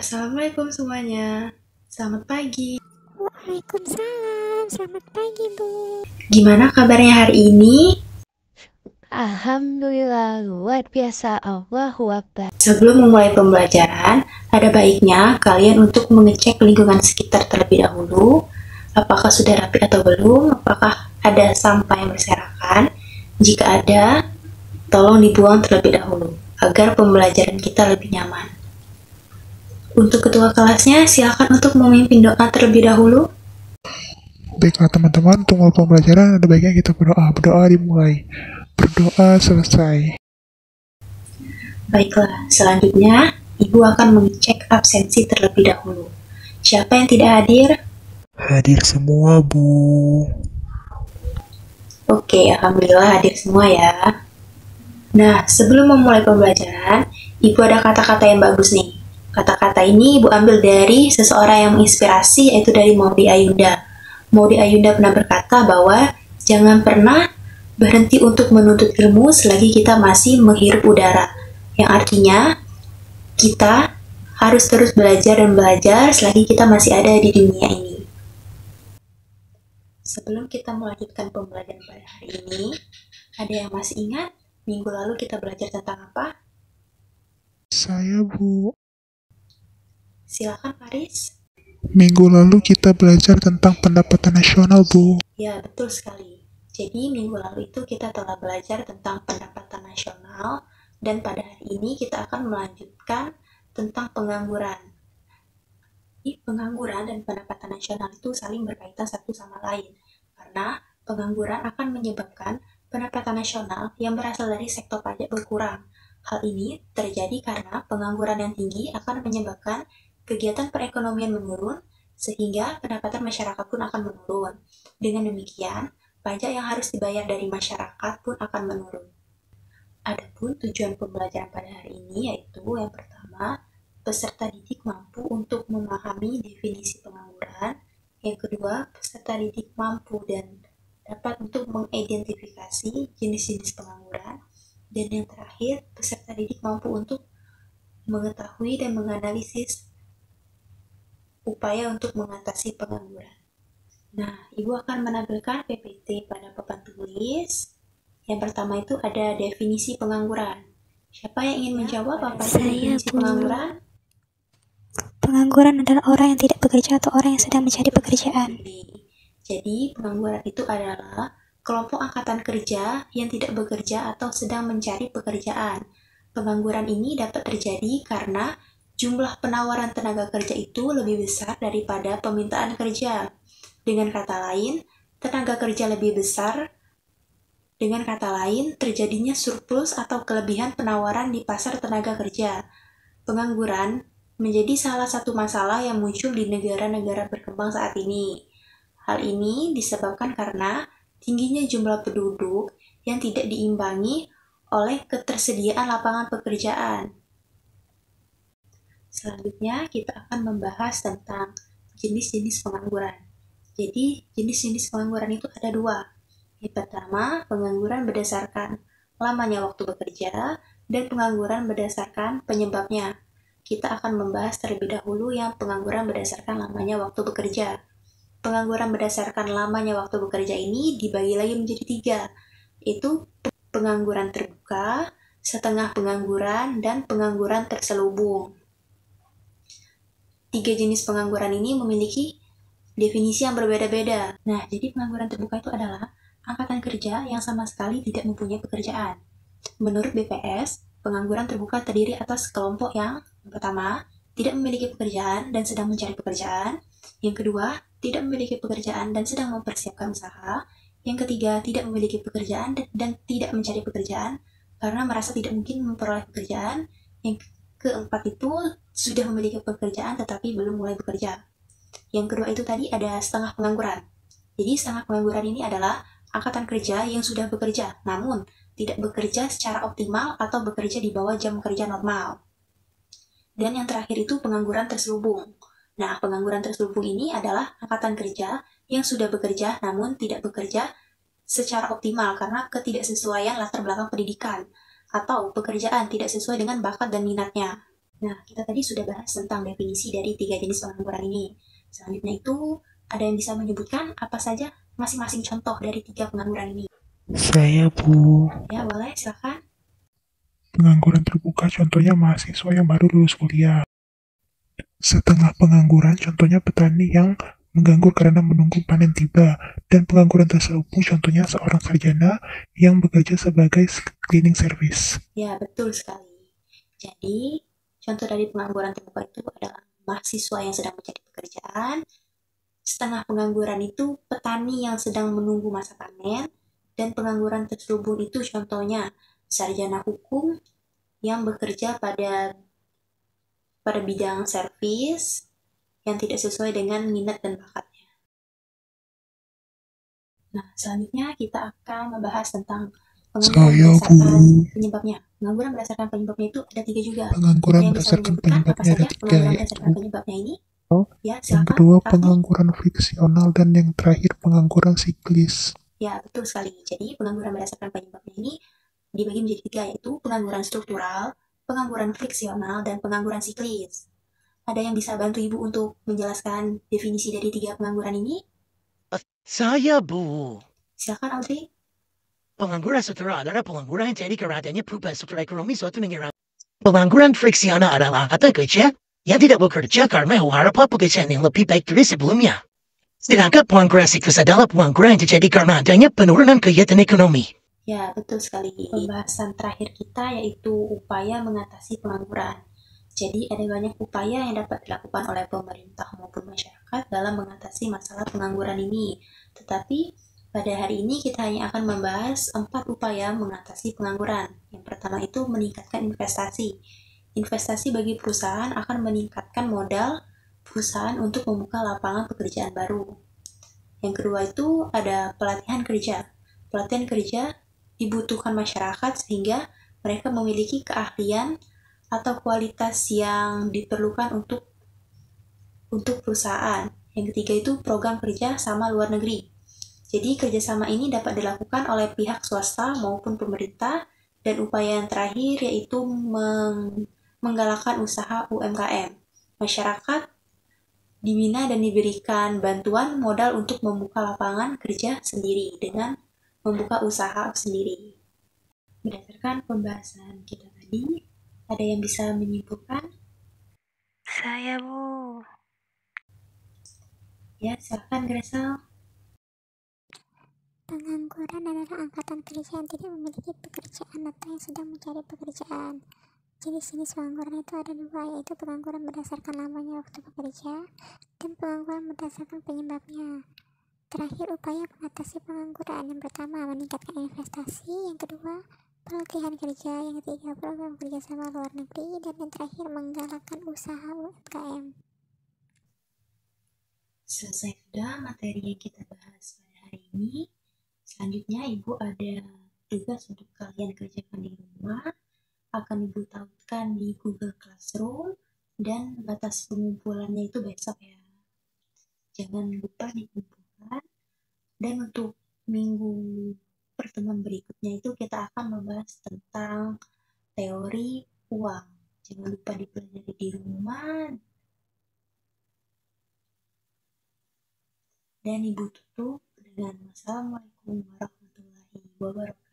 Assalamualaikum semuanya. Selamat pagi. Waalaikumsalam, selamat pagi Bu. Gimana kabarnya hari ini? Alhamdulillah, luar biasa, Allahu Akbar. Sebelum memulai pembelajaran, ada baiknya kalian untuk mengecek lingkungan sekitar terlebih dahulu. Apakah sudah rapi atau belum? Apakah ada sampah yang berserakan? Jika ada, tolong dibuang terlebih dahulu, agar pembelajaran kita lebih nyaman. Untuk ketua kelasnya, silakan untuk memimpin doa terlebih dahulu. Baiklah teman-teman, untuk mulai pembelajaran ada baiknya kita berdoa. Berdoa dimulai. Berdoa selesai. Baiklah, selanjutnya Ibu akan mengecek absensi terlebih dahulu. Siapa yang tidak hadir? Hadir semua, Bu. Oke, alhamdulillah hadir semua ya. Nah, sebelum memulai pembelajaran, Ibu ada kata-kata yang bagus nih. Kata-kata ini Ibu ambil dari seseorang yang menginspirasi, yaitu dari Maudy Ayunda. Maudy Ayunda pernah berkata bahwa jangan pernah berhenti untuk menuntut ilmu selagi kita masih menghirup udara. Yang artinya, kita harus terus belajar dan belajar selagi kita masih ada di dunia ini. Sebelum kita melanjutkan pembelajaran pada hari ini, ada yang masih ingat minggu lalu kita belajar tentang apa? Saya, Bu. Silakan Paris. Minggu lalu kita belajar tentang pendapatan nasional, Bu. Ya, betul sekali. Jadi minggu lalu itu kita telah belajar tentang pendapatan nasional dan pada hari ini kita akan melanjutkan tentang pengangguran. Pengangguran dan pendapatan nasional itu saling berkaitan satu sama lain karena pengangguran akan menyebabkan pendapatan nasional yang berasal dari sektor pajak berkurang. Hal ini terjadi karena pengangguran yang tinggi akan menyebabkan kegiatan perekonomian menurun sehingga pendapatan masyarakat pun akan menurun. Dengan demikian, pajak yang harus dibayar dari masyarakat pun akan menurun. Adapun tujuan pembelajaran pada hari ini yaitu yang pertama, peserta didik mampu untuk memahami definisi pengangguran. Yang kedua, peserta didik mampu dan dapat untuk mengidentifikasi jenis-jenis pengangguran. Dan yang terakhir, peserta didik mampu untuk mengetahui dan menganalisis upaya untuk mengatasi pengangguran. Nah, Ibu akan menampilkan PPT pada papan tulis. Yang pertama itu ada definisi pengangguran. Siapa yang ingin menjawab apa itu definisi pengangguran? Pengangguran adalah orang yang tidak bekerja atau orang yang sedang mencari pekerjaan. Jadi, pengangguran itu adalah kelompok angkatan kerja yang tidak bekerja atau sedang mencari pekerjaan. Pengangguran ini dapat terjadi karena jumlah penawaran tenaga kerja itu lebih besar daripada permintaan kerja. Dengan kata lain, tenaga kerja lebih besar. Dengan kata lain, terjadinya surplus atau kelebihan penawaran di pasar tenaga kerja. Pengangguran menjadi salah satu masalah yang muncul di negara-negara berkembang saat ini. Hal ini disebabkan karena tingginya jumlah penduduk yang tidak diimbangi oleh ketersediaan lapangan pekerjaan. Selanjutnya, kita akan membahas tentang jenis-jenis pengangguran. Jadi, jenis-jenis pengangguran itu ada dua. Yang pertama, pengangguran berdasarkan lamanya waktu bekerja dan pengangguran berdasarkan penyebabnya. Kita akan membahas terlebih dahulu yang pengangguran berdasarkan lamanya waktu bekerja. Pengangguran berdasarkan lamanya waktu bekerja ini dibagi lagi menjadi tiga, yaitu pengangguran terbuka, setengah pengangguran, dan pengangguran terselubung. Tiga jenis pengangguran ini memiliki definisi yang berbeda-beda. Nah, jadi pengangguran terbuka itu adalah angkatan kerja yang sama sekali tidak mempunyai pekerjaan. Menurut BPS, pengangguran terbuka terdiri atas kelompok yang pertama, tidak memiliki pekerjaan dan sedang mencari pekerjaan. Yang kedua, tidak memiliki pekerjaan dan sedang mempersiapkan usaha. Yang ketiga, tidak memiliki pekerjaan dan tidak mencari pekerjaan karena merasa tidak mungkin memperoleh pekerjaan. Yang keempat itu sudah memiliki pekerjaan tetapi belum mulai bekerja. Yang kedua itu tadi ada setengah pengangguran. Jadi setengah pengangguran ini adalah angkatan kerja yang sudah bekerja, namun tidak bekerja secara optimal atau bekerja di bawah jam kerja normal. Dan yang terakhir itu pengangguran terselubung. Nah, pengangguran terselubung ini adalah angkatan kerja yang sudah bekerja namun tidak bekerja secara optimal karena ketidaksesuaian latar belakang pendidikan atau pekerjaan tidak sesuai dengan bakat dan minatnya. Nah, kita tadi sudah bahas tentang definisi dari 3 jenis pengangguran ini. Selanjutnya itu, ada yang bisa menyebutkan apa saja masing-masing contoh dari 3 pengangguran ini? Saya, Bu. Ya, boleh, silakan. Pengangguran terbuka contohnya mahasiswa yang baru lulus kuliah. Setengah pengangguran contohnya petani yang menganggur karena menunggu panen tiba. Dan pengangguran terselubung contohnya seorang sarjana yang bekerja sebagai cleaning service. Ya, betul sekali. Jadi, contoh dari pengangguran terbuka itu adalah mahasiswa yang sedang mencari pekerjaan, setengah pengangguran itu petani yang sedang menunggu masa panen, dan pengangguran terselubung itu contohnya sarjana hukum yang bekerja pada bidang servis yang tidak sesuai dengan minat dan bakatnya. Nah, selanjutnya kita akan membahas tentang pengangguran Saya, berdasarkan Bu. penyebabnya. Pengangguran berdasarkan penyebabnya itu ada 3 juga. Pengangguran Ada yang bisa berdasarkan menyebutkan apa penyebabnya ada saja 3, pengangguran yaitu berdasarkan penyebabnya ini? Ya, yang silakan, kedua Raffi. pengangguran friksional dan yang terakhir pengangguran siklis. Ya, betul sekali. Jadi, pengangguran berdasarkan penyebabnya ini dibagi menjadi 3, yaitu pengangguran struktural, pengangguran friksional, dan pengangguran siklis. Ada yang bisa bantu Ibu untuk menjelaskan definisi dari 3 pengangguran ini? Saya, Bu. Silakan, Audrey. Pengangguran struktural adalah pengangguran yang jadi karena adanya perubahan struktur ekonomi suatu negara. Pengangguran friksional adalah angkatan kerja yang tidak bekerja karena mengharapkan pekerjaan yang lebih baik dari sebelumnya. Sedangkan pengangguran siklus adalah pengangguran yang terjadi karena adanya penurunan kegiatan ekonomi. Ya, betul sekali. Pembahasan terakhir kita yaitu upaya mengatasi pengangguran. Jadi, ada banyak upaya yang dapat dilakukan oleh pemerintah maupun masyarakat dalam mengatasi masalah pengangguran ini. Tetapi, pada hari ini kita hanya akan membahas 4 upaya mengatasi pengangguran. Yang pertama itu meningkatkan investasi. Investasi bagi perusahaan akan meningkatkan modal perusahaan untuk membuka lapangan pekerjaan baru. Yang kedua itu ada pelatihan kerja. Pelatihan kerja dibutuhkan masyarakat sehingga mereka memiliki keahlian atau kualitas yang diperlukan untuk perusahaan. Yang ketiga itu program kerja sama luar negeri. Jadi kerjasama ini dapat dilakukan oleh pihak swasta maupun pemerintah, dan upaya yang terakhir yaitu menggalakkan usaha UMKM. Masyarakat dibina dan diberikan bantuan modal untuk membuka lapangan kerja sendiri dengan membuka usaha sendiri. Berdasarkan pembahasan kita tadi, ada yang bisa menyimpulkan? Saya, Bu. Ya, silakan Gresel. Pengangguran adalah angkatan kerja yang tidak memiliki pekerjaan atau yang sedang mencari pekerjaan. Jadi jenis pengangguran itu ada 2, yaitu pengangguran berdasarkan lamanya waktu bekerja dan pengangguran berdasarkan penyebabnya. Terakhir, upaya mengatasi pengangguran. Yang pertama, meningkatkan investasi. Yang kedua, pelatihan kerja. Yang ketiga, program kerjasama luar negeri. Dan yang terakhir, menggalakkan usaha UMKM. Selesai sudah materi yang kita bahas pada hari ini. Selanjutnya Ibu ada tugas untuk kalian kerjakan di rumah. Akan Ibu tautkan di Google Classroom dan batas pengumpulannya itu besok ya. Jangan lupa dikumpulkan. Dan untuk minggu pertemuan berikutnya itu kita akan membahas tentang teori uang. Jangan lupa dipelajari di rumah. Dan Ibu tutup dengan wassalamualaikum warahmatullahi wabarakatuh.